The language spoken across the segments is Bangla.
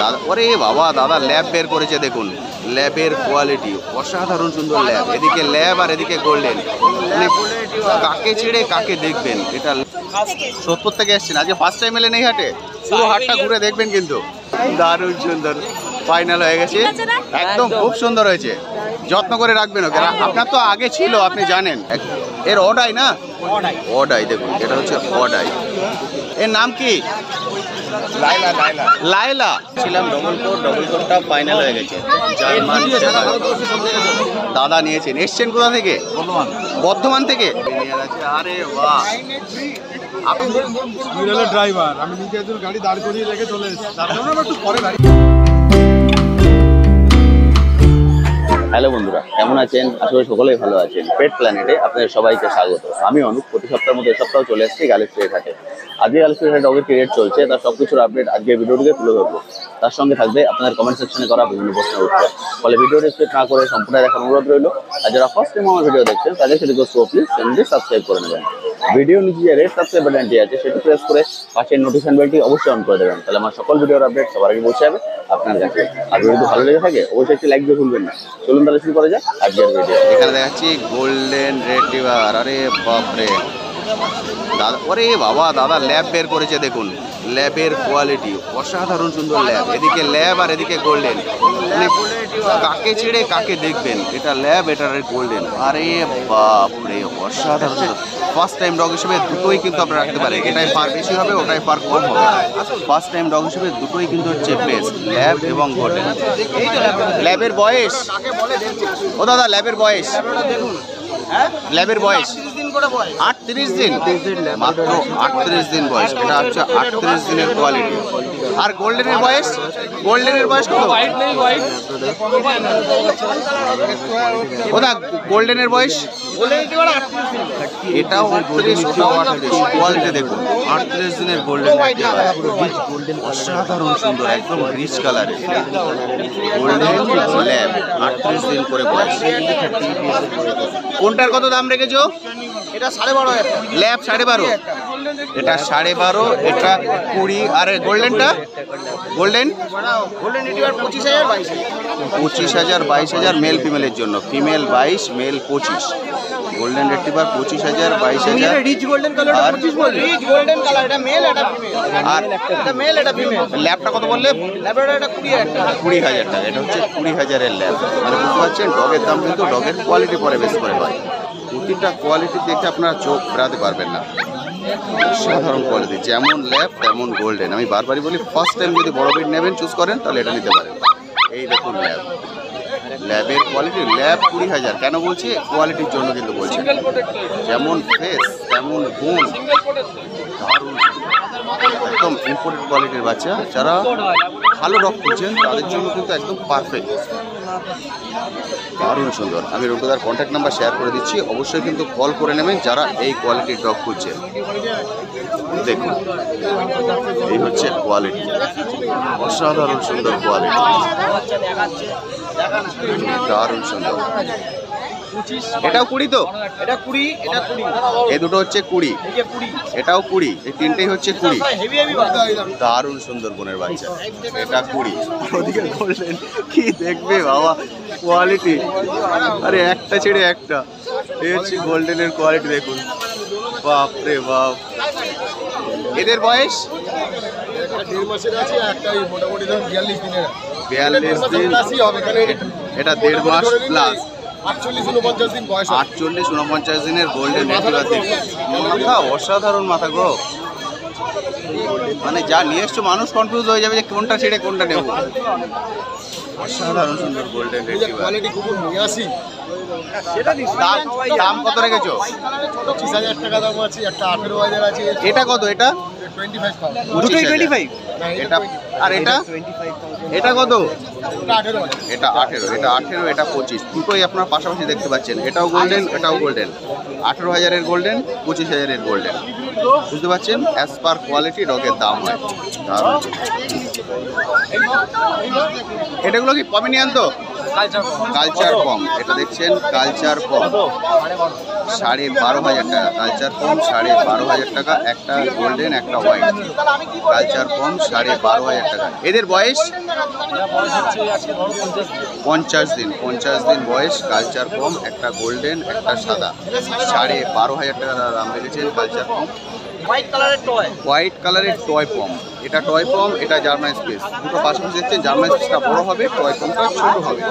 দাদা, ওরে বাবা, দাদা ল্যাব বের করেছে দেখুন, ল্যাবের কোয়ালিটি অসাধারণ সুন্দর ল্যাব। এদিকে ল্যাব আর এদিকে গোল্ডেন, মানে কাকে ছেড়ে কাকে দেখবেন। এটা 70 থেকে এসছেন, আজকে ফার্স্ট টাইম এলেন এই হাটে, পুরো হাটটা ঘুরে দেখবেন কিন্তু। দারুণ সুন্দর, ফাইনাল হয়ে গেছে একদম, খুব সুন্দর হয়েছে। যত্ন করে রাখবেন ওকে, আপনার তো আগে ছিল, আপনি জানেন। এর অডাই না, অডাই দেখুন, এটা হচ্ছে অডাই। এর নাম কি? লাইলা। লাইলা লাইলা ছিলাম ডবল কোটটা ফাইনাল হয়ে গেছে। দাদা নিয়েছেন, এসছেন কোথা থেকে? বর্ধমান থেকে। আরে বাহ, ড্রাইভার আমি নিজে একজন গাড়ি দাঁড় করিয়ে রেখে চলে এসেছি, তার জন্য একটু পরে গাড়ি। হ্যালো বন্ধুরা, কেমন আছেন? আসলে সকলেই ভালো আছেন। পেট প্ল্যানেটে আপনাদের সবাইকে স্বাগত। আমি অনুপ, প্রতি সপ্তাহের মধ্যে সপ্তাহ চলে এসেছি গ্যালাক্সি হাটে। আজকে গ্যালাক্সি হাটে ডগের ক্রিকেট চলছে, তার সবকিছুর আপডেট আজকের ভিডিওটিতে তুলে ধরবো। তার সঙ্গে থাকবে আপনাদের কমেন্ট সেকশনে করা বিভিন্ন প্রশ্নের উত্তর। ফলে ভিডিওটি স্কিপ না করে সম্পূর্ণ দেখার অনুরোধ রইল। আর যারা ফার্স্ট টাইম আমার ভিডিও দেখছেন তাদের সেটি প্লিজ চ্যানেলটি সাবস্ক্রাইব করে নেবেন। ভিডিও নিচে যে রেড সাবস্ক্রাইব বাটনটি আছে সেটি প্রেস করে পাশের নোটিফিকেশন বেলটি অবশ্যই অন করে দেবেন, তাহলে আমার সকল ভিডিওর আপডেট সবার আগে পৌঁছে যাবে আপনার কাছে। আর যদি ভালো লেগে থাকে অবশ্যই একটি লাইক দিয়ে ভুলবেন না। চলুন তাহলে শুরু করা যাক আজকের ভিডিও। এখানে দেখাচ্ছি গোল্ডেন রেটিভার। আরে বাপরে দাদা, ওরে বাবা, দাদা ল্যাব বের করেছে দেখুন, ল্যাবের কোয়ালিটি অসাধারণ সুন্দর ল্যাব। এদিকে ল্যাব আর এদিকে গোল্ডেন, মানে কাকে ছেড়ে কাকে দেখবেন। এটা ল্যাব, এটা গোল্ডেন। আরে বাপরে অসাধারণ। ফার্স্ট টাইম ডগ হিসেবে দুটোই কিন্তু আপনারা রাখতে পারেন, এটাই পার বেশি হবে, ওটাই পার কম হবে। ফার্স্ট টাইম ডগ হিসেবে দুটোই কিন্তু হচ্ছে বেস্ট, ল্যাব এবং গোল্ডেন। ল্যাবের বয়স ও দাদা, ল্যাবের বয়স, ল্যাবের বয়স 38 দিন, মাত্র 38 দিন বয়স। এটা হচ্ছে 38 দিনের কোয়ালিটি। আর গোল্ডেনের বয়স, গোল্ডেনের বয়স কত? ওদা গোল্ডেনের বয়স, এটাও 38, ওটাও 38। কোয়ালিটি দেখুন, 38 দিনের গোল্ডেন, অসাধারণ সুন্দর, একদম রিচ কালারের গোল্ডেন ল্যাব, 38 দিন করে বয়স। কোনটার কত দাম রেখেছো? এটা 12.5 ল্যাব 12.5, এটা 12.5, এটা 20। আর গোল্ডেনটা, গোল্ডেন রিটিভার 25,000 25,000 22,000 মেল ফিমেলের জন্য, female 22 male 25। Golden retriever 25,000 22,000। Rich golden colour 25 বল, রিচ গোল্ডেন কালার, এটা মেল এটা ফিমেল। আর এটা মেল এটা ফিমেল। ল্যাবটা কত বললে? ল্যাবরেটরি এটা 20,000 টাকা। 20,000 টাকা। এটা হচ্ছে 20,000 এর ল্যাব। মানে বুঝতে পারছেন ডগের দাম কিন্তু ডগের কোয়ালিটি পরে বেশ করে হয়। প্রতিটা কোয়ালিটি দেখে আপনারা চোখ ফেরাতে পারবেন না। সাধারণ কোয়ালিটি, যেমন ল্যাব তেমন গোল্ডেন। আমি বারবারই বলি, ফার্স্ট টাইম যদি বড় বিট নেবেন চুজ করেন তাহলে এটা নিতে পারেন। এই দেখুন ল্যাব, ল্যাবের কোয়ালিটি, ল্যাব 20,000। কেন বলছি? কোয়ালিটির জন্য কিন্তু বলছি। যেমন ফেস তেমন গুণ, দারুণ, একদম ইম্পোর্টেড কোয়ালিটির বাচ্চা। যারা ভালো ডগ খুঁজছেন তাদের জন্য কিন্তু একদম পারফেক্ট, দারুণ সুন্দর। আমি রুটুদার কন্ট্যাক্ট নাম্বার শেয়ার করে দিচ্ছি, অবশ্যই কিন্তু কল করে নেবেন যারা এই কোয়ালিটির ডগ খুঁজছেন। দেখুন এই হচ্ছে কোয়ালিটি, অসাধারণ সুন্দর কোয়ালিটি, দারুণ সুন্দর। এটাও 20 তো? এটা 20, এটা 20। এই দুটো হচ্ছে 20, এই যে 20, এটাও 20, এই তিনটেই হচ্ছে 20। হেভি হেভি বাচ্চা। দারুণ সুন্দর বোনের বাচ্চা। এটা 20। ওদিকে গোল্ডেন, কি দেখবে বাবা কোয়ালিটি, আরে একটা ছেড়ে একটা। এই হচ্ছে গোল্ডেনের কোয়ালিটি দেখুন, বাপ রে বাপ। এদের বয়স 1.5 মাসের আছে, একটা মোটামুটি 42 দিনের। 42 দিন হবে, কারণ এটা 1.5 মাস প্লাস। 48-49 দিন বয়স। 48-49 দিনের গোল্ডেন রেটিভার দেখুন। মাথা অসাধারণ মাথা গো, মানে যা নিয়ে এসছো মানুষ কনফিউজ হয়ে যাবে যে কোনটা ছেড়ে কোনটা নেব। অসাধারণ সুন্দর গোল্ডেন রেটিভার। কোয়ালিটি খুব নিয়ে আসি। দাম কত রেখেছো? 25,000 টাকা দাম আছে, একটা 18,000 আছে। এটা কত? এটা 25,000। দুটোই 25। এটা আর এটা, এটা কত? এটা 18, এটা 18, এটা 25। দুটোই আপনারা পাশাপাশি দেখতে পাচ্ছেন, এটাও গোল্ডেন এটাও গোল্ডেন। 18,000 এর গোল্ডেন, 25,000 এর গোল্ডেন। বুঝতে পারছেন, অ্যাজ পার কোয়ালিটি ডগের দাম হয়। এটাগুলো কি পমিনিয়ান তো? কালচার পম, এটা দেখছেন কালচার পম 12,500 টাকা। কালচার পম 12,500 টাকা, একটা গোল্ডেন একটা হোয়াইট। কালচার পম 12,500 টাকা। এদের বয়স 50 দিন, 50 দিন বয়স। কালচার পম, একটা গোল্ডেন একটা সাদা, 12,500 টাকা দাম রেখেছেন কালচার পম। হোয়াইট কালারের টয়, হোয়াইট কালারের টয় পম, এটা টয় পম, এটা জার্মান স্পেস। দুটো পাশাপাশি দেখছেন, জার্মান স্পেসটা বড় হবে, টয় পমটা ছোট হবে।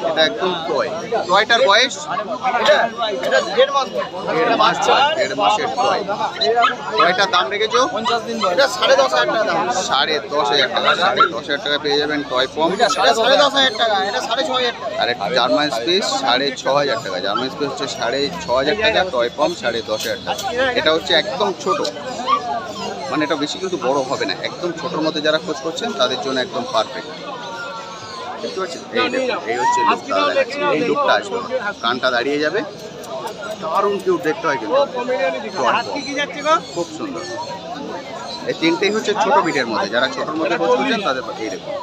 এটা একদম টয়। টয়টার বয়স এটা 1.5 মাস, 1.5 মাস, 1.5 মাসের টয়। টয়টার দাম রেখেছো এটা 10,500 টাকা দাম। 10,500 টাকা। 10,500 টাকা পেয়ে যাবেন টয় পম। এটা 10,500 টাকা, এটা 6,500 টাকা। আর একটা জার্মান স্পেস 6,500 টাকা। জার্মান স্পেস হচ্ছে 6,500 টাকা, টয় পম 10,500 টাকা। এটা হচ্ছে একদম ছোট, মানে এটা বেশি কিন্তু বড় হবে না, একদম ছোটোর মধ্যে যারা খোঁজ করছেন তাদের জন্য একদম পারফেক্ট। দেখতে পাচ্ছেন, এই দেখুন, এই হচ্ছে লুকটা দেখাচ্ছি। এই লুকটা আসবে, কানটা দাঁড়িয়ে যাবে, দারুণ কিউট দেখতে হয় কিন্তু। খুব সুন্দর। এই তিনটেই হচ্ছে ছোট বিটের মধ্যে, যারা ছোটোর মধ্যে খোঁজ করছেন তাদের এই দেখুন,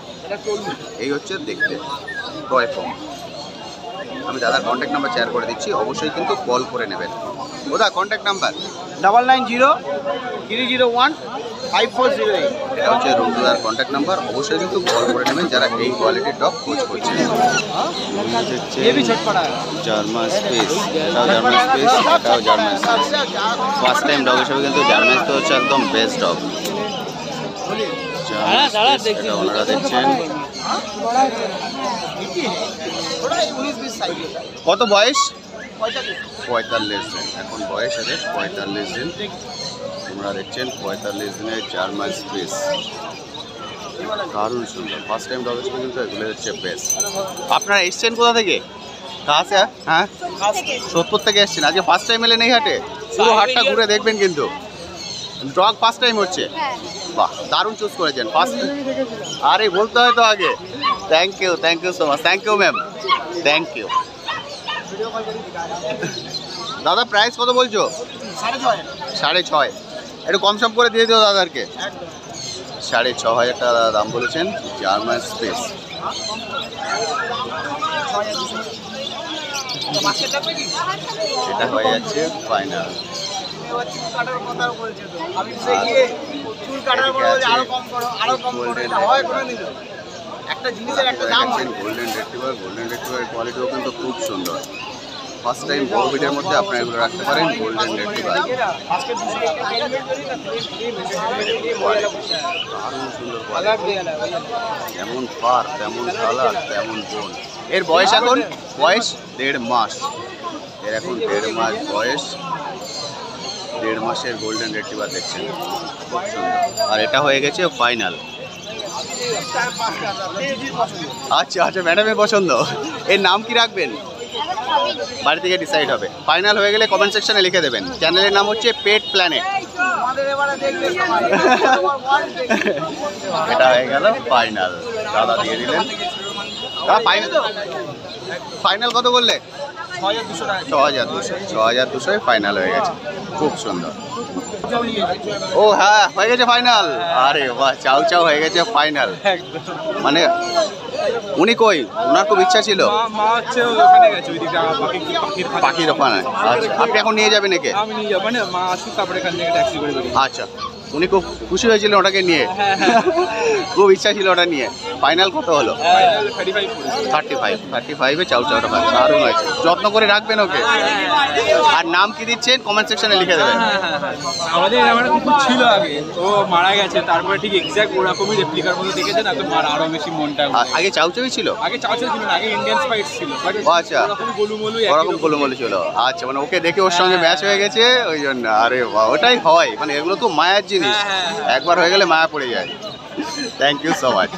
এই হচ্ছে দেখতে টয় পম। আমি দাদার কন্ট্যাক্ট নাম্বার শেয়ার করে দিচ্ছি, অবশ্যই কিন্তু কল করে নেবেন। ওদা কন্ট্যাক্ট নাম্বার 9903015408। এটা হচ্ছে রুমদার কন্ট্যাক্ট নাম্বার, অবশ্যই কিন্তু কল করে নেবেন যারা এই কোয়ালিটির ডগ খোঁজ করছেন। জার্মান স্পেস, এটাও জার্মান স্পেস, এটাও German space. First time dog হিসেবে কিন্তু জার্মান স্পেস হচ্ছে একদম বেস্ট ডগ। এটা ওনারা দেখছেন। কত বয়স? 45 দিন এখন বয়স এদের, 45 দিন। তোমরা দেখছেন 45 দিনের জার্মান স্পেস, দারুণ সুন্দর। ফার্স্ট টাইম ডগ হিসেবে কিন্তু এগুলো হচ্ছে বেস্ট। আপনারা এসছেন কোথা থেকে? কাছে? হ্যাঁ, 70 থেকে এসছেন। আজকে ফার্স্ট টাইম এলেন এই হাটে? পুরো হাটটা ঘুরে দেখবেন কিন্তু। ডগ ফার্স্ট টাইম হচ্ছে? বাহ, দারুণ চুজ করেছেন। ফার্স্ট, আরে বলতে হয় তো আগে। Thank you so much. Thank you ma'am, thank you. দাদা প্রাইস কত বলছো? 6,500। একটু কম সম করে দিয়ে দিও দাদারকে। 6,500 টাকা দাম বলেছেন জার্মান স্পেস। এটা হয়ে যাচ্ছে ফাইনাল। একটা জিনিসের একটা দাম হয়। গোল্ডেন রেট্রিভার, গোল্ডেন রেট্রিভার কোয়ালিটিও কিন্তু খুব সুন্দর। ফার্স্ট টাইম বড় বিটের মধ্যে আপনারা এগুলো রাখতে পারেন, গোল্ডেন রেট্রিভার। দারুণ সুন্দর কোয়ালিটি, যেমন পার তেমন কালার তেমন বোন। এর বয়স এখন বয়স 1.5 মাস। এর এখন 1.5 মাস বয়স। 1.5 মাসের গোল্ডেন রেট্রিভার দেখছেন, খুব সুন্দর। আর এটা হয়ে গেছে ফাইনাল। আচ্ছা আচ্ছা, ম্যাডামের পছন্দ। এর নাম কি রাখবেন? বাড়ি থেকে ডিসাইড হবে। ফাইনাল হয়ে গেলে কমেন্ট সেকশনে লিখে দেবেন। চ্যানেলের নাম হচ্ছে পেট প্ল্যানেট। এটা হয়ে গেল ফাইনাল, দাদা দিয়ে দিলেন। ফাইনাল কত করলে? 6,200 ফাইনাল হয়ে গেছে, খুব সুন্দর। ও হ্যাঁ, হয়ে গেছে ফাইনাল। আরে বাহ, চাউ চাউ হয়ে গেছে ফাইনাল। মানে উনি কই? ওনার খুব ইচ্ছা ছিল। পাখির ওখানে। আচ্ছা, আপনি এখন নিয়ে যাবেন একে? আচ্ছা, উনি খুব খুশি হয়েছিলেন ওটাকে নিয়ে, খুব ইচ্ছা ছিল ওটা নিয়ে। ফাইনাল কত হলো? 35-এ চাউ চাউটা পাই। দারুণ হয়েছে, যত্ন করে রাখবেন ওকে। আর নাম কি দিচ্ছেন কমেন্ট সেকশনে লিখে দেবেন। আমাদের আমার কুকুর ছিল আগে, ও মারা গেছে, তারপরে ঠিক এক্স্যাক্ট ওরকমই রেপ্লিকার মতো দেখেছেন, একদম আরো বেশি মনটা। আগে চাউ চাউই ছিল? আগে চাউ চাউ ছিল না, আগে ইন্ডিয়ান স্পাইস ছিল। ও আচ্ছা, ওরকম গোলুমলু ছিল। আচ্ছা, মানে ওকে দেখে ওর সঙ্গে ম্যাচ হয়ে গেছে ওই জন্য। আরে বাহ, ওটাই হয়, মানে এগুলো তো মায়ার জিনিস, একবার হয়ে গেলে মায়া পড়ে যায়। Thank you so much.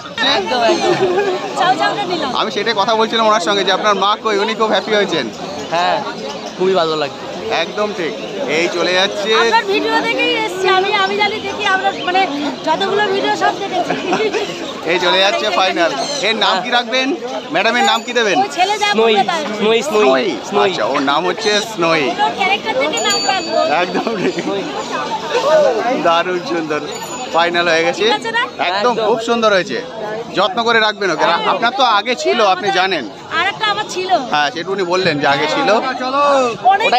আমি সেটাই কথা বলছিলাম ওনার সঙ্গে যে আপনার মা কই, উনি খুব হ্যাপি হয়েছেন। হ্যাঁ, খুবই ভালো লাগছে। একদম ঠিক। এই চলে যাচ্ছে, আপনার ভিডিও দেখেই এসেছি আমি জানি, দেখি আমরা মানে যতগুলো ভিডিও সব দেখেছি। এই চলে যাচ্ছে ফাইনাল। এর নাম কি রাখবেন? ম্যাডামের নাম কি দেবেন? ওই ছেলে যা স্নোই, বলবে তাই। স্নোই, স্নোই, স্নোই। আচ্ছা, ওর নাম হচ্ছে স্নোই। ওর ক্যারেক্টার থেকে নাম রাখবো। একদম ঠিক, দারুণ সুন্দর। ফাইনাল হয়ে গেছে, একদম খুব সুন্দর হয়েছে। যত্ন করে রাখবেন ওকে। আপনার তো আগে ছিল, আপনি জানেন। ছিল। হ্যাঁ সেটুকুনি বললেন যে আগে ছিল।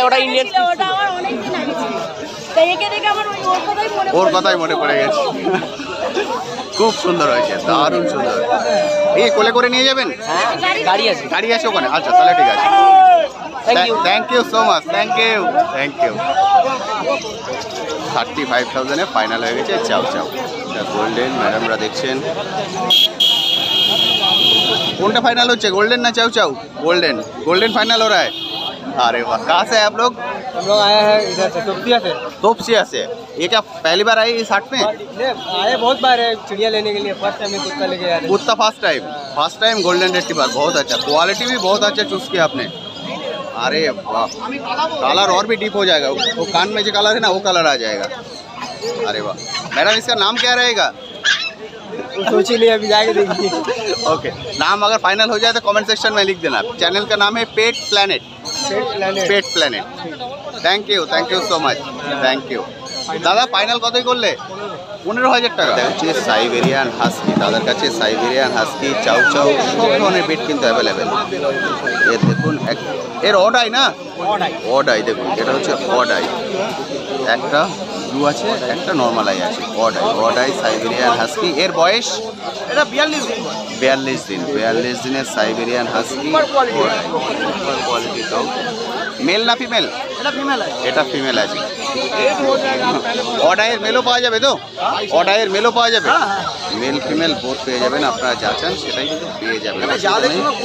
ওটা ইন্ডিয়ান ছিল, ওটা আমার অনেক দিন আগে ছিল। তাই একে দেখে আমার ওর কথাই মনে পড়ে গেছে। খুব সুন্দর হয়েছে, দারুণ সুন্দর। এই কোলে করে নিয়ে যাবেন? গাড়ি আছে। গাড়ি আছে ওখানে? আচ্ছা তাহলে ঠিক আছে। Thank you so much, thank you. 35,000-এ ফাইনাল হয়ে গেছে চাও চাও। গোল্ডেন ম্যাডামরা দেখছেন কোনটা ফাইনাল হচ্ছে, গোল্ডেন না চাও চাও? गोल्डन फाइनल हो रहा है। अरे वाह, कहाँ से है आप लोग? हम लोग आए हैं इधर से तोपसिया से। तोपसिया से। ये क्या पहली बार आई इस हाट में? आए बहुत बार है चिड़िया लेने के लिए, फर्स्ट टाइम कुत्ता लेके आए। कुत्ता फर्स्ट टाइम गोल्डन रेट्रीवर, बहुत अच्छा, क्वालिटी भी बहुत अच्छा चूज किया आपने। अरे वाह, कलर और भी डीप हो जाएगा, वो कान में जो कलर है ना वो कलर आ जाएगा। अरे वाह मैडम, इसका नाम क्या रहेगा? सोची नहीं, अभी जाके देखिए। ओके, नाम अगर फाइनल हो जाए तो कमेंट सेक्शन में लिख देना। चैनल का नाम है pet planet. Thank you so much, thank you. दादा फाइनल কতই করলে? 15,000 টাকা। হচ্ছে সাইবেরিয়ান হাস্কি, দাদার কাছে সাইবেরিয়ান হাস্কি, চাউ চাউ সব ধরনের বেড কিন্তু অ্যাভেলেবেল। এর দেখুন এর অডাই না, অডাই দেখুন, এটা হচ্ছে অডাই, একটা ব্লু আছে একটা নর্মাল আই আছে। Odd eye Siberian husky. এর বয়স এটা 42 দিন। 42 দিনের Siberian husky odd eye. Quality dog. Male না ফিমেল? এটা ফিমেল है। এটা ফিমেল আছে। অডাইয়ের মেলও পাওয়া যাবে তো? অডাইয়ের মেলও পাওয়া যাবে, মেল ফিমেল বোথ পেয়ে যাবেন। আপনারা যা চান সেটাই কিন্তু পেয়ে যাবেন।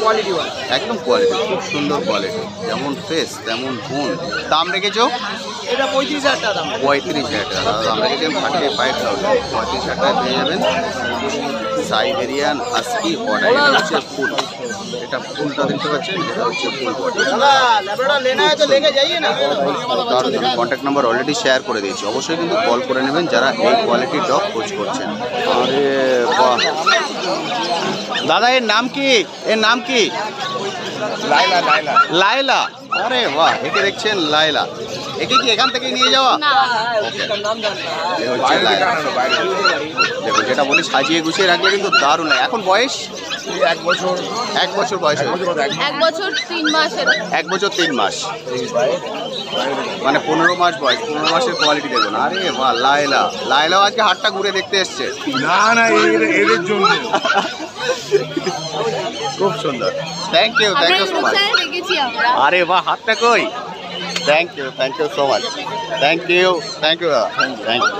क्वालिटी वाला একদম কোয়ালিটি, খুব সুন্দর কোয়ালিটি, যেমন ফেস তেমন গুণ। দাম রেখেছো? এটা 35,000 টাকা দাম। 35,000 টাকা দাম রেখেছেন। 35,000, 35,000 টাকা পেয়ে যাবেন সাইবেরিয়ান হাস্কি অডাই। এটা হচ্ছে ফুল, এটা ফুলটা দেখতে পাচ্ছেন, এটা হচ্ছে ফুল বডি। दादा लैब्राडोर लेना है तो लेके जाइए ना। কন্ট্যাক্ট নাম্বার অলরেডি শেয়ার করে দিয়েছি, অবশ্যই কিন্তু কল করে নেবেন যারা এই কোয়ালিটির ডগ খোঁজ করছেন। আরে বাহ, দাদা এর নাম কি? এর নাম কি? লাইলা। আরে বাহ, একে দেখছেন লাইলা। একে কি এখান থেকে নিয়ে যাওয়া? এ হচ্ছে লাইলা। দেখুন যেটা বলি সাজিয়ে গুছিয়ে রাখলে কিন্তু দারুণ লাগে। এখন বয়স 1 বছর বয়স হয়েছে। 1 বছর 3 মাস। 1 বছর 3 মাস, মানে 15 মাস বয়স। 15 মাসের কোয়ালিটি দেখুন। আরে বাহ, লাইলাও আজকে হাটটা ঘুরে দেখতে এসছে। না এদের জন্য খুব সুন্দর, থ্যাংক ইউ সো মাচ। দেখেছি আমরা। আরে বাহ, হাতটা কই? Thank you so much, thank you দাদা, thank you.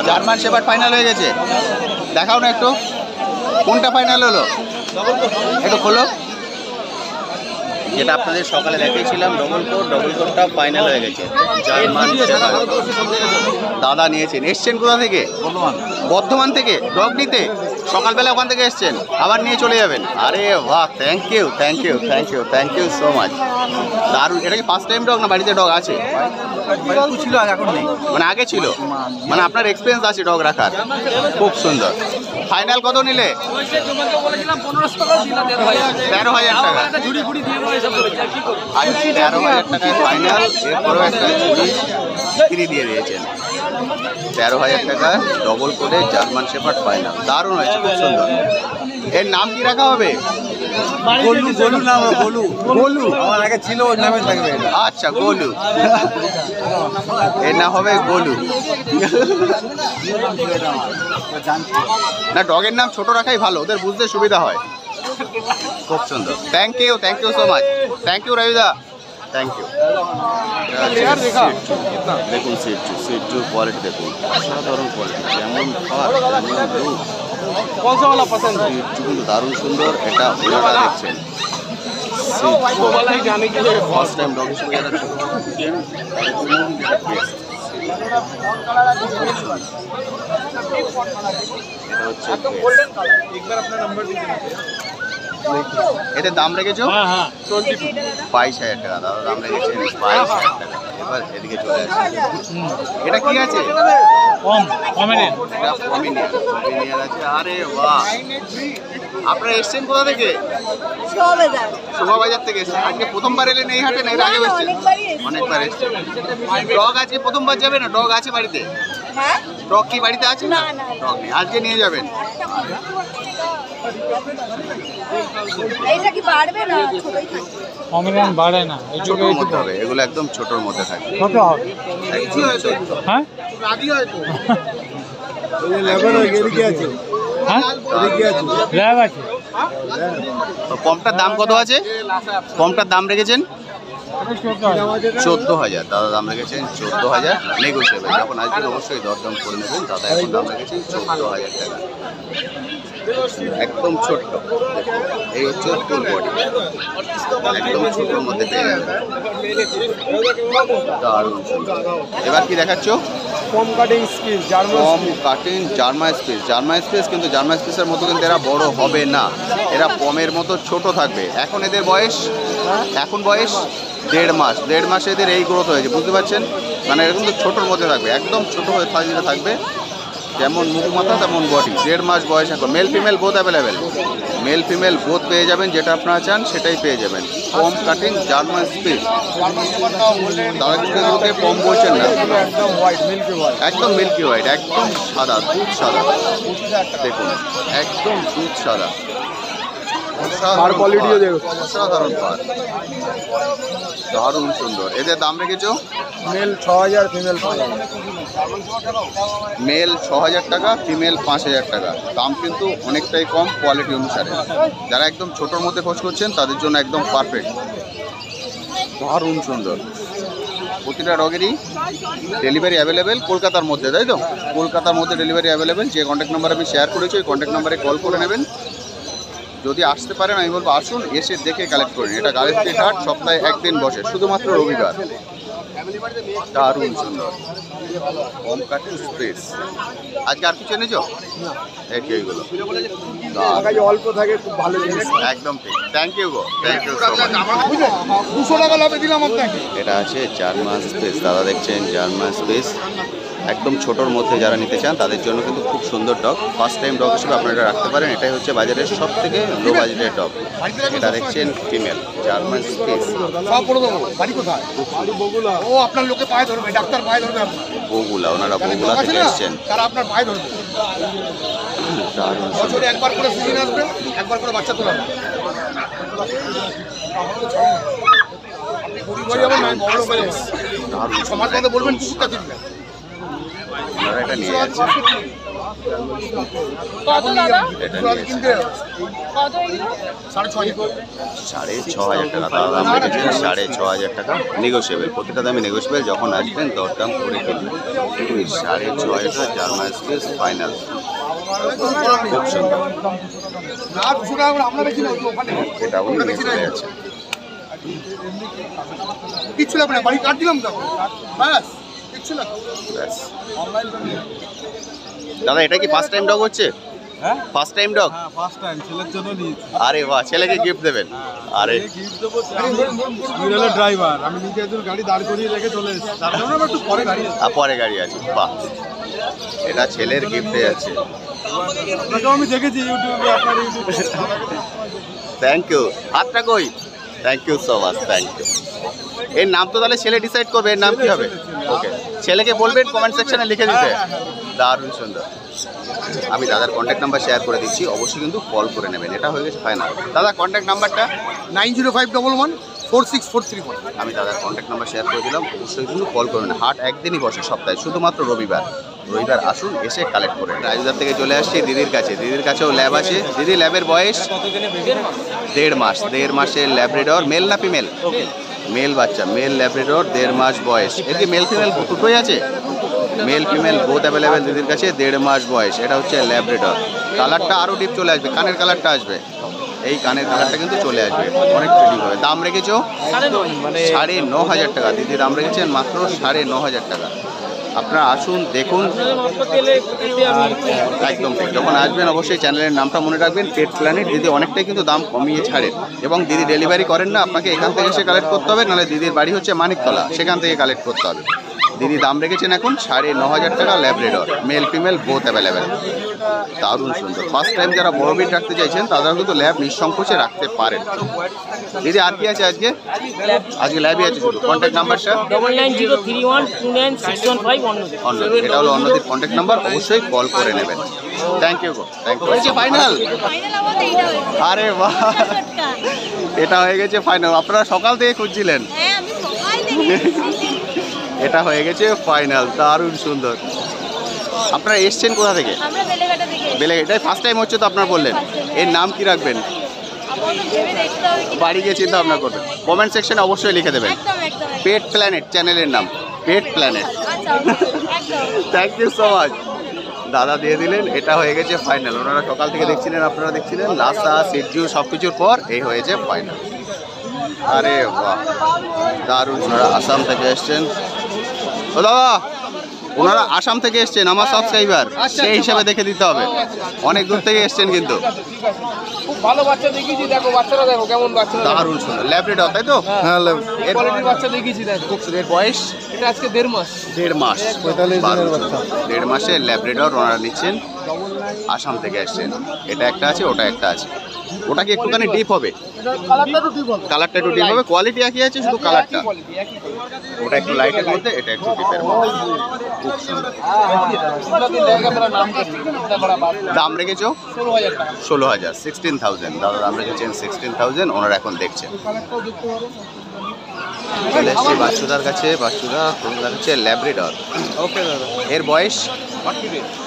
German shepherd final হয়ে গেছে, দেখাও না একটু কোনটা ফাইনাল হলো, একটু খোলো। যেটা আপনাদের সকালে দেখিয়েছিলাম ডবল কোটটা ফাইনাল হয়ে গেছে। জার্মান শেপার্ড দাদা নিয়েছেন। এসছেন কোথা থেকে? বর্ধমান থেকে ডগ নিতে? সকালবেলা ওখান থেকে এসছেন, আবার নিয়ে চলে যাবেন। আরে বাহ, থ্যাংক ইউ সো মাচ, দারুণ। এটা কি ফার্স্ট টাইম ডগ না বাড়িতে ডগ আছে? ছিল এখন নেই, মানে আগে ছিল, মানে আপনার এক্সপিরিয়েন্স আছে ডগ রাখার। খুব সুন্দর। ফাইনাল কত নিলে? 13,000 টাকা। 13,000 টাকায় ফাইনাল। এরপরেও একটা ঝুড়ি ফ্রি দিয়ে দিয়েছেন। 13,000 টাকা ডবল করে জার্মান শেপার্ড ফাইনাল, দারুণ হয়েছে, খুব সুন্দর। এর নাম কি রাখা হবে? গোলু নাম, গোলু আমার আগে ছিল, ওই নামে থাকবে। আচ্ছা, গোলু। এর নাম হবে গোলু। না, ডগের নাম ছোট রাখাই ভালো, ওদের বুঝতে সুবিধা হয়। খুব সুন্দর, thank you so much, thank you রবিদা, থ্যাংক ইউ। দেখুন সিটজুর কোয়ালিটি দেখুন, অসাধারণ কোয়ালিটি, যেমন কিন্তু দারুণ সুন্দর। এটা ওনারা দেখছেন ফার্স্ট টাইম ডগ হিসেবে যারা ছোট এদের দাম রেখেছো? 22,000 টাকা দাদা দাম রেখেছেন, 22,000 টাকা। এবার এদিকে চলে আসছে, এটা কি আছে? পমেরিয়ান আছে। আরে বাহ, আপনারা এসছেন কোথা থেকে? শোভাবাজার থেকে এসছেন। আজকে প্রথমবার এলেন এই হাটে না এর আগে এসছেন? অনেকবার এসছেন। ডগ আজকে প্রথমবার যাবে না? ডগ আছে বাড়িতে? ডগ কি বাড়িতে আছে? না, ডগ নেই, আজকে নিয়ে যাবেন। এইটা কি বাড়বে না ছোটই থাকবে? অমিলান বাড়ে না, ছোটোর মধ্যে হবে, এগুলো একদম ছোটোর মধ্যে থাকবে। ছোট হবে। একদম ছোট। হ্যাঁ হ্যাঁ ল্যাব আছে। তো কমটার দাম কত আছে? কমটার দাম রেখেছেন 14,000। দাদা দাম রেখেছেন 14,000, নেগোসিয়েবল। যখন আসবেন অবশ্যই দরদাম করে নেবেন। দাদা এখন দাম রেখেছেন 14,000 টাকা। একদম ছোট্ট, এই হচ্ছে ফুল বডি, একদম ছোটোর মধ্যে পেয়ে যাবেন। দারুণ সুন্দর। এবার কি দেখাচ্ছ? কম কাটিং স্পিড কম cutting German spitz. German spitz কিন্তু জার্মান স্পেসের মতো কিন্তু এরা বড় হবে না, এরা পমের মতো ছোট থাকবে। এখন এদের বয়স 1.5 মাস। 1.5 মাসে এদের এই গ্রোথ হয়েছে, বুঝতে পারছেন? মানে এরা কিন্তু ছোটোর মধ্যে থাকবে, একদম ছোটো হয়ে সাইজে থাকবে, যেমন মুখ মাথা তেমন বডি। 1.5 মাস বয়স এখন। Male female both available, male female both পেয়ে যাবেন। যেটা আপনারা চান সেটাই পেয়ে যাবেন। কম কাটিং জার্মান স্পেস। তারা কিন্তু কম বলছেন না, একদম মিল্কি হোয়াইট, একদম সাদা, দুধ সাদা। দেখুন একদম দুধ সাদা, পার কোয়ালিটিও দেখো, অসাধারণ পার, দারুণ সুন্দর। এদের দাম রেখেছো? Mail 6,000, female 5,000। মেল 6,000 টাকা, ফিমেল 5,000 টাকা। দাম কিন্তু অনেকটাই কম কোয়ালিটি অনুসারে। যারা একদম ছোটোর মধ্যে খোঁজ করছেন তাদের জন্য একদম পারফেক্ট, দারুণ সুন্দর। প্রতিটা ডগেরই ডেলিভারি অ্যাভেলেবেল কলকাতার মধ্যে, তাই তো? কলকাতার মধ্যে ডেলিভারি অ্যাভেলেবেল। যে কন্ট্যাক্ট নাম্বার আমি শেয়ার করেছি ওই কন্ট্যাক্ট নাম্বারে কল করে নেবেন। যদি আসতে পারেন আমি বলবো আসুন, এসে দেখে কালেক্ট করুন। এটা গালেস্ট্রিট হাট সপ্তাহে একদিন বসে, শুধুমাত্র রবিবার। দারুণ সুন্দর, কম কাটিং স্পেস। আজকে আর কিছু এনেছো? এইগুলো অল্প থাকে, খুব ভালো জিনিস। একদম ঠিক। থ্যাংক ইউ গো, থ্যাংক ইউ। 200 টাকা লাভে দিলাম আপনাকে। এটা আছে জার্মান স্পেস। দাদা দেখছেন জার্মান স্পেস, একদম ছোটোর মধ্যে যারা নিতে চান তাদের জন্য কিন্তু খুব সুন্দর ডগ। ফার্স্ট টাইম ডগ হিসেবে আপনারা এটা রাখতে পারেন। এটাই হচ্ছে বাজারের সব থেকে লো বাজেটের ডগ। এটা দেখছেন ফিমেল জার্মান স্পেস। সব পড়ে দেবো। বাড়ি কোথায়? বাড়ি বগুলা। ও আপনার লোকে পায়ে ধরবে, ডাক্তার পায়ে ধরবে। বগুলা, ওনারা বগুলা থেকে এসছেন। তারা আপনার পায়ে ধরবে। দারুণ সুন্দর। বছরে একবার করে সিজন আসবে, একবার করে বাচ্চা তোলা হবে। আপনি গরিব হয়ে যাবেন, আমি বড় করে দারুণ সমাজ মধ্যে বলবেন কুকুরটা কিনবেন। ওনারা এটা নিয়ে যাচ্ছেন। কত দাদা? এটা নিয়ে কিনতে কত এগুলো? 6,500। 6,500 টাকা। দাদা দাম রেখেছেন 6,500 টাকা, নেগোসিয়েবল। প্রতিটা দামে নেগোসিয়েবল। যখন আসবেন দরদাম করে কিনবেন। 6,500 টাকা জার্মান স্পেস ফাইনাল, খুব সুন্দর। না 200 টাকা করে আমরা বেশি না, ওখানে এটা উনি নিয়ে চলে যাচ্ছেন। কিচ্ছু লাগবে না, বাড়ি কাট দিলাম তো ব্যাস, কিচ্ছু লাগবে। ব্যাস। দাদা এটা কি ফার্স্ট টাইম ডগ হচ্ছে? হ্যাঁ ফার্স্ট টাইম ডগ? হ্যাঁ ফার্স্ট টাইম ছেলের জন্য নিয়েছি। আরে বাহ, ছেলেকে গিফট দেবেন? আরে গিফট দেবো। আমি হলো ড্রাইভার, আমি নিজে একজন গাড়ি দাঁড় করিয়ে রেখে চলে এসেছি, তার জন্য আমার একটু পরে গাড়ি আছে। পরে গাড়ি আছে। বাহ, এটা ছেলের গিফটে যাচ্ছে। আপনাকেও আমি দেখেছি ইউটিউবে, আপনার ইউটিউবে। Thank you. হাতটা কই? Thank you so much, thank you. এর নাম তো তাহলে ছেলে ডিসাইড করবে, এর নাম কি হবে? ওকে, ছেলেকে বলবেন কমেন্ট সেকশনে লিখে দিতে। দারুণ সুন্দর। আমি দাদার কন্ট্যাক্ট নাম্বার শেয়ার করে দিচ্ছি, অবশ্যই কিন্তু কল করে নেবেন। এটা হয়ে গেছে ফাইনাল। দাদা কন্ট্যাক্ট নাম্বারটা? 9051146431। আমি দাদার কন্ট্যাক্ট নাম্বার শেয়ার করে দিলাম, অবশ্যই কিন্তু কল করবেন। হাট একদিনই বসে সপ্তাহে, শুধুমাত্র রবিবার। রবিবার আসুন, এসে কালেক্ট করেন। রাজুদার থেকে চলে আসছি দিদির কাছে। দিদির কাছেও ল্যাব আছে। দিদি ল্যাবের বয়স 1.5 মাস। 1.5 মাসের ল্যাব্রাডর। মেল না ফিমেল? মেল বাচ্চা, মেল ল্যাব্রাডর, 1.5 মাস বয়স। এর কি মেল ফিমেল দুটোই আছে? মেল ফিমেল বোথ অ্যাভেলেবেল দিদির কাছে। 1.5 মাস বয়স। এটা হচ্ছে ল্যাব্রাডর। কালারটা আরও ডিপ চলে আসবে, কানের কালারটা আসবে। এই কানের কালারটা কিন্তু চলে আসবে, অনেক ডিপ হবে। দাম রেখেছো 9,500 টাকা। দিদি দাম রেখেছেন মাত্র 9,500 টাকা। আপনারা আসুন, দেখুন। একদম ঠিক। যখন আসবেন অবশ্যই চ্যানেলের নামটা মনে রাখবেন, পেট প্ল্যানেট। দিদি অনেকটাই কিন্তু দাম কমিয়ে ছাড়েন, এবং দিদি ডেলিভারি করেন না। আপনাকে এখান থেকে এসে কালেক্ট করতে হবে, নাহলে দিদির বাড়ি হচ্ছে মানিকতলা, সেখান থেকে কালেক্ট করতে হবে। দিদি দাম রেখেছেন এখন 9,500 টাকা Labrador. Male female both available. দারুণ সুন্দর। ফার্স্ট টাইম যারা বড় বিট রাখতে চাইছেন তারা কিন্তু ল্যাব নিঃসংকোচে রাখতে পারেন। দিদি আর কি আছে আজকে? আজকে ল্যাবই আছে শুধু। কন্ট্যাক্ট নাম্বারটা? 9903129615 অন্য। এটা হলো অন্যদের কন্ট্যাক্ট নাম্বার, অবশ্যই কল করে নেবেন। থ্যাংক ইউ হয়েছে ফাইনাল। ফাইনাল আমাদের এইটা হয়েছে। আরে বাহ, টাটকা। এটা হয়ে গেছে ফাইনাল। আপনারা সকাল থেকে খুঁজছিলেন, হ্যাঁ আমি সকাল থেকে এসেছি। এটা হয়ে গেছে ফাইনাল। দারুণ সুন্দর। আপনারা এসছেন কোথা থেকে? আমরা বেলেঘাটা থেকে এসেছি। বেলে, এটাই ফার্স্ট টাইম হচ্ছে তো আপনার বললেন। এর নাম কি রাখবেন? আপাতত ভেবে দেখতে হবে কি- বাড়ি গিয়ে চিন্তা ভাবনা করবেন। কমেন্ট সেকশনে অবশ্যই লিখে দেবেন। একদম একদম একদম। পেট প্ল্যানেট চ্যানেলের নাম, পেট প্ল্যানেট। আচ্ছা একদম। Thank you so much. দাদা দিয়ে দিলেন, এটা হয়ে গেছে ফাইনাল। ওনারা সকাল থেকে দেখছিলেন, আপনারা দেখছিলেন, নাস্তা সিটজু সব কিছুর পর এই হয়েছে ফাইনাল। আরে বাহ, দারুণ। ওনারা আসাম থেকে এসছেন। ও দাদা, ওনারা আসাম থেকে এসছেন, আমার সাবস্ক্রাইবার, সেই হিসাবে দেখে দিতে হবে। অনেক দূর থেকে এসছেন কিন্তু। খুব ভালো বাচ্চা দেখিয়েছি, দেখো বাচ্চারা দেখো কেমন বাচ্চা। দারুণ সুন্দর ল্যাবরেটর, তাই তো? হ্যাঁ এর কোয়ালিটির বাচ্চা দেখিয়েছি দেখো। খুব সুন্দর। এর বয়স এটা আজকে 1.5 মাস। 1.5 মাস। 45 দিনের বাচ্চা। 1.5 মাসের ল্যাবরেটর ওনারা নিচ্ছেন, আসাম থেকে আসছেন। এটা একটা আছে, ওটা একটা আছে। ওটা কি একটুখানি ডিপ হবে? কালারটা তো ঠিক বল। কালারটা একটু ডিপ হবে, কোয়ালিটি একই আছে, শুধু কালারটা। ওটা একটু লাইটের মধ্যে, এটা একটু ডিপের মধ্যে। খুব সুন্দর। দাম রেখেছো 16,000, 16,000। দাদা দাম রেখেছেন 16,000। ওনারা এখন দেখছেন। চলে এসছি বাচ্চুদার কাছে। বাচ্চুদা ওনার হচ্ছে ল্যাব্রেডর। ওকে দাদা। এর বয়স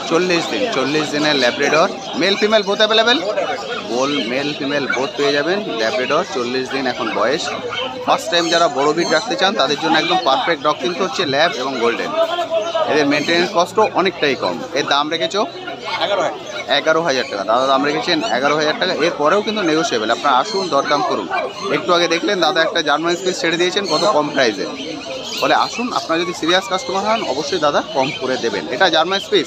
40 দিন। 40 দিনের Labrador. Male female both available? Male female both পেয়ে যাবেন। ল্যাব্রেডর 40 দিন এখন বয়স। ফার্স্ট টাইম যারা বড় ব্রিড রাখতে চান তাদের জন্য একদম পারফেক্ট ডগ কিন্তু হচ্ছে ল্যাব এবং গোল্ডেন। এদের মেনটেন্যান্স কস্টও অনেকটাই কম। এর দাম রেখেছো 11,000 টাকা। দাদা দাম রেখেছেন 11,000 টাকা। এরপরেও কিন্তু নেগোসিয়েবল। আপনারা আসুন, দরদাম করুন। একটু আগে দেখলেন দাদা একটা জার্মান স্পিচ ছেড়ে দিয়েছেন কত কম প্রাইসে। বলে আসুন, আপনারা যদি সিরিয়াস কাস্টমার হন অবশ্যই দাদা কম করে দেবেন। এটা জার্মান স্পিচ,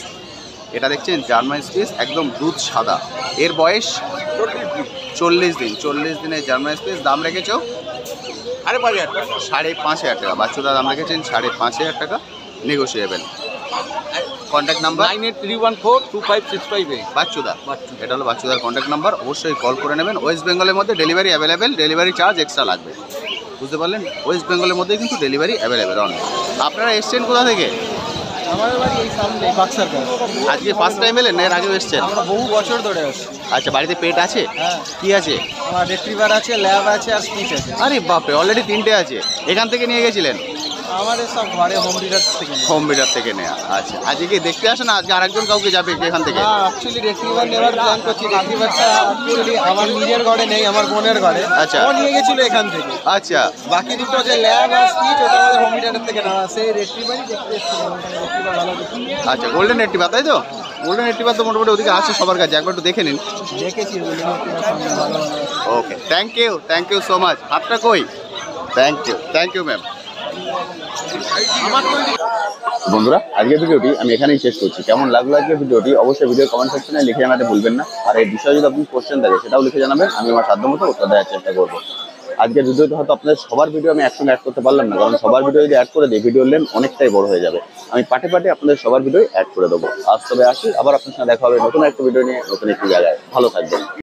এটা দেখছেন জার্মান স্পিচ, একদম দুধ সাদা। এর বয়স 40 দিন। 40 দিনের জার্মান স্পিচ। দাম রেখেছো 5,500 টাকা। বাচ্চুদা দাম রেখেছেন 5,500 টাকা, নেগোসিয়েবল। Contact number 9831425658। বাচ্চুদা। এটা হলো বাচ্চুদার কন্ট্যাক্ট নাম্বার। অবশ্যই কল করে নেবেন। ওয়েস্ট বেঙ্গলের মধ্যে delivery available. Delivery charge extra লাগবে, বুঝতে পারলেন? ওয়েস্ট বেঙ্গলের মধ্যে কিন্তু ডেলিভারি অ্যাভেলেবেল অনেক। আপনারা এসছেন কোথা থেকে? আমাদের বাড়ি এই সামনে বাক্সার কাছে। আজকে ফার্স্ট টাইম এলেন না এর আগেও এসছেন? আমরা বহু বছর ধরে আসি। আচ্ছা, বাড়িতে পেট আছে? হ্যাঁ। কি আছে? আমার রিট্রিভার আছে, ল্যাব আছে আর স্পিচ আছে। আরে বাপরে, অলরেডি 3টে আছে। এখান থেকে নিয়ে গেছিলেন? আমাদের সব ঘরে হোম ডিলার থেকে নেই। হোম বিডার থেকে নেওয়া। আচ্ছা, আজকে কি দেখতে আসেন? আজকে আরেকজন কাউকে যাবে এখান থেকে? না, অ্যাকচুয়ালি রিট্রিভার নেওয়ার প্ল্যান করছি। রিট্রিভারটা অ্যাকচুয়ালি আমার নিজের ঘরে নেই, আমার বোনের ঘরে। আচ্ছা। ও নিয়ে গেছিল এখান থেকে। আচ্ছা বাকি দুটো যে ল্যাব আর স্পিচ ওটা আমাদের হোম ডিলার থেকে নেওয়া। সেই রিট্রিভারই দেখতে এসেছিলাম। রিট্রিভার ভালো দেখি। আচ্ছা, গোল্ডেন রেট্রিভার তাই তো? গোল্ডেন রেট্রিভার তো মোটামুটি ওদিকে আছে সবার কাছে, একবার একটু দেখে নিন। দেখেছি রিট্রিভার সামনে ভালো। Okay, thank you so much. হাতটা কই? Thank you ma'am. বন্ধুরা, আজকের ভিডিওটি আমি এখানেই শেষ করছি। কেমন লাগলো আজকের ভিডিওটি অবশ্যই ভিডিও কমেন্ট সেকশনে লিখে জানাতে ভুলবেন না। আর এই বিষয়ে যদি আপনার কোশ্চেন থাকে সেটাও লিখে জানাবেন, আমি আমার সাধ্যমতো উত্তর দেওয়ার চেষ্টা করবো। আজকের ভিডিওতে হয়তো আপনাদের সবার ভিডিও আমি একসঙ্গে অ্যাড করতে পারলাম না, কারণ সবার ভিডিও যদি অ্যাড করে দিই ভিডিওর লেন্থ অনেকটাই বড় হয়ে যাবে। আমি পাটে পাটে আপনাদের সবার ভিডিও অ্যাড করে দেবো। আজ তবে আসি, আবার আপনার সঙ্গে দেখা হবে নতুন একটা ভিডিও নিয়ে, নতুন একটি জায়গায়। ভালো থাকবেন।